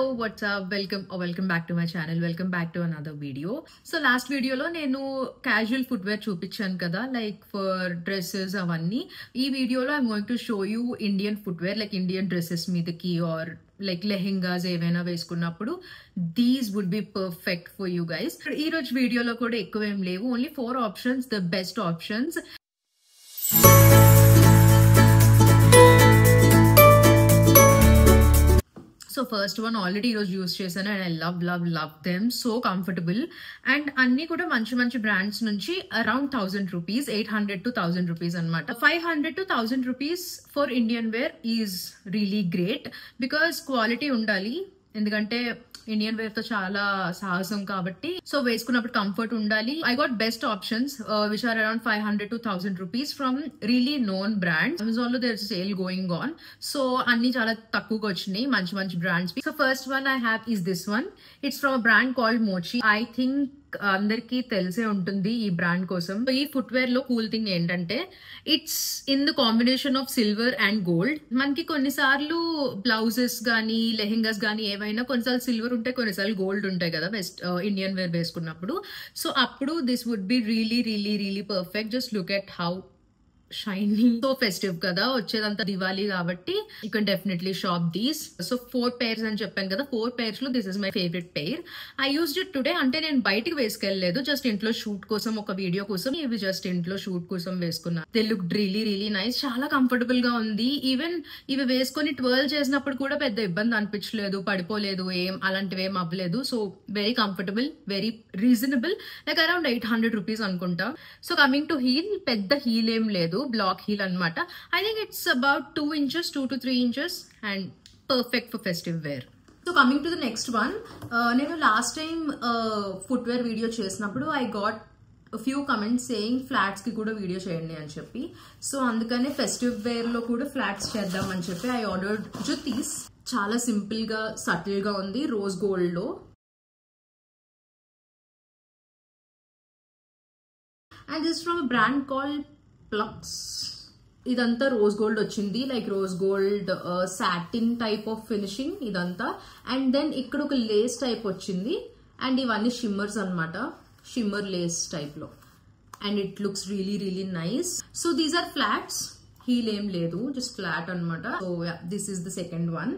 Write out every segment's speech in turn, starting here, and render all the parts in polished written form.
Hello, what's up? Welcome back to my channel. Welcome back to another video. So last video lo nenu casual footwear చూపించాను కదా, like for dresses avanni. Ee video lo I'm going to show you Indian footwear, like Indian dresses మీదకి or like lehengas ఏవైనా వేసుకున్నప్పుడు these would be perfect for you guys. ఈ రోజు వీడియోలో కూడా ఎక్కువ ఏం లేవు, only 4 options, the best options. So first one already use chesanu and I love them, so comfortable and anni kuda manchi brands nunchi around 1000 rupees, 800 to 1000 rupees anamata. 500 to 1000 rupees for Indian wear is really great because quality undali, ఎందుకంటే Indian wear తో చాలా సాహసం కాబట్టి so వేసుకున్నప్పుడు comfort ఉండాలి. I got best options which are around 500 to 1000 rupees from really known brands. Amazon లో there is sale going on, so అన్ని చాలా తక్కువగా వచ్చినాయి మంచి brands. So first one I have is this one. It's from a brand called Mochi. I think అందరికి తెలిసే ఉంటుంది ఈ బ్రాండ్ కోసం. ఈ ఫుట్వేర్ లో కూల్ థింగ్ ఏంటంటే it's in the combination of silver and gold. మనకి కొన్నిసార్లు బ్లౌజెస్ గానీ లెహెంగాస్ గానీ ఏవైనా కొన్నిసార్లు సిల్వర్ ఉంటాయి, కొన్నిసార్లు గోల్డ్ ఉంటాయి కదా వెస్ట్ ఇండియన్ వేర్ వేసుకున్నప్పుడు. సో అప్పుడు this would be really perfect. Just look at how shiny, so festive కదా, వచ్చేదంతా దివాళీ కాబట్టి you can definitely shop these. So 4 pairs అని చెప్పాను కదా, 4 pairs లో this is my favourite pair. I used it today, అంటే నేను బయటికి వేసుకెళ్ళలేదు, జస్ట్ ఇంట్లో షూట్ కోసం, ఒక వీడియో కోసం ఇవి జస్ట్ ఇంట్లో షూట్ కోసం వేసుకున్నా. దే లుక్ రియలీ నైస్, చాలా కంఫర్టబుల్ గా ఉంది. ఈవెన్ ఇవి వేసుకొని 12 చేసినప్పుడు కూడా పెద్ద ఇబ్బంది అనిపించలేదు, పడిపోలేదు, అలాంటివి ఏం అవ్వలేదు. So very comfortable, very reasonable, like around 800 rupees అనుకుంటా. సో కమింగ్ టు హీల్, పెద్ద హీల్ ఏం లేదు, బ్లాక్ హీల్ అనమాట. I think it's about 2 inches, 2 to 3 inches and perfect for festive wear. So coming to the next one, నేను last time footwear video చేసినప్పుడు I got few comments saying flats కి కూడా video చేయండి అని చెప్పి. So అందుకనే festive wear లో కూడా ఫ్లాట్స్ చేద్దాం అని చెప్పి ఐ ఆర్డర్డ్ జుతీస్. చాలా సింపుల్ గా సటిల్ గా ఉంది, రోజ్ గోల్డ్ లో. And this from a brand called plux. ఇదంతా రోజ్ గోల్డ్ వచ్చింది, like rose gold satin type of finishing ఇదంతా. అండ్ దెన్ ఇక్కడ ఒక లేస్ టైప్ వచ్చింది అండ్ ఇవన్నీ షిమ్మర్స్ అనమాట, షిమ్మర్ లేస్ టైప్ లో. And it looks really nice. So these are flats, heel ఏం లేదు, జస్ట్ ఫ్లాట్ అనమాట. So this is the second one.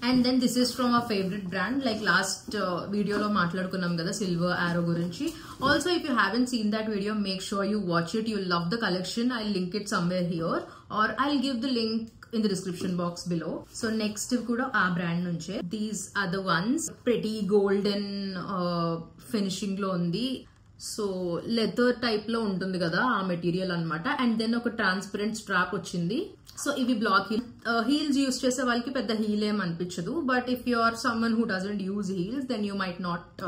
And then this is from a favourite brand, like last వీడియోలో మాట్లాడుకున్నాం కదా silver arrow గురించి. Also if you haven't seen that video, make sure you watch it. You love the collection. I link it somewhere here or I give the link in the description box below. So next kuda aa brand nunche these are the ones, pretty golden finishing lo undi. So leather type లో ఉంటుంది కదా ఆ material అనమాట. And then ఒక transparent strap వచ్చింది. So ఇవి black heel. Heels use చేసే వాళ్ళకి పెద్ద హీల్ ఏం అనిపించదు, but if you are someone who doesn't use heels then you might not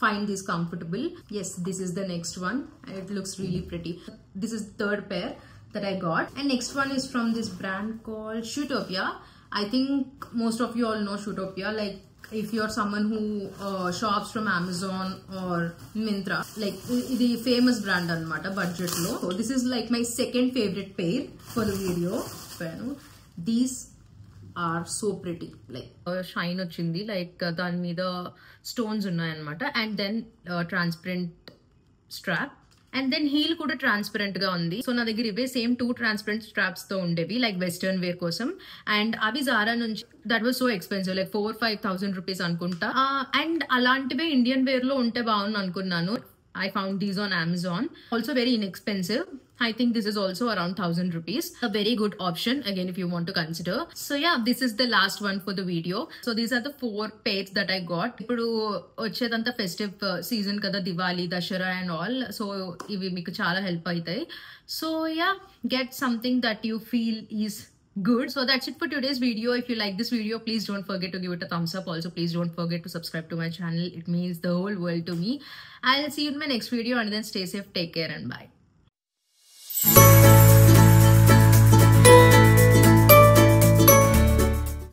find this comfortable. Yes, this is the next one and it looks really pretty. This is third pair that I got. And next one is from this brand called Shootopia. I think most of you all know Shootopia, like if you are someone who shops from Amazon or Myntra, like the famous brand anamata budget lo. So this is like my second favorite pair for the video. These are so pretty, like shine ochindi, like dan meeda stones unnai anamata. And then transparent strap. And then heel కూడా transparent గా ఉంది. So నా దగ్గర ఇవే same 2 transparent straps తో ఉండేవి, like western wear కోసం. And అవి జారా నుంచి, that was so expensive, like 4-5,000 rupees అనుకుంటా. అండ్ అలాంటివే ఇండియన్ వేర్ లో ఉంటే బాగుంది అనుకున్నాను. I found these on Amazon. Also very inexpensive. I think this is also around 1000 rupees. A very good option again if you want to consider. So yeah, this is the last one for the video. So these are the 4 pairs that I got. Ippudu vachedanta festive season kada, Diwali, Dashara and all. So ivi meeku chaala help aitayi. So yeah, get something that you feel is good. So that's it for today's video. If you like this video, please don't forget to give it a thumbs up. Also please don't forget to subscribe to my channel. It means the whole world to me. I'll see you in my next video and then stay safe, take care and bye.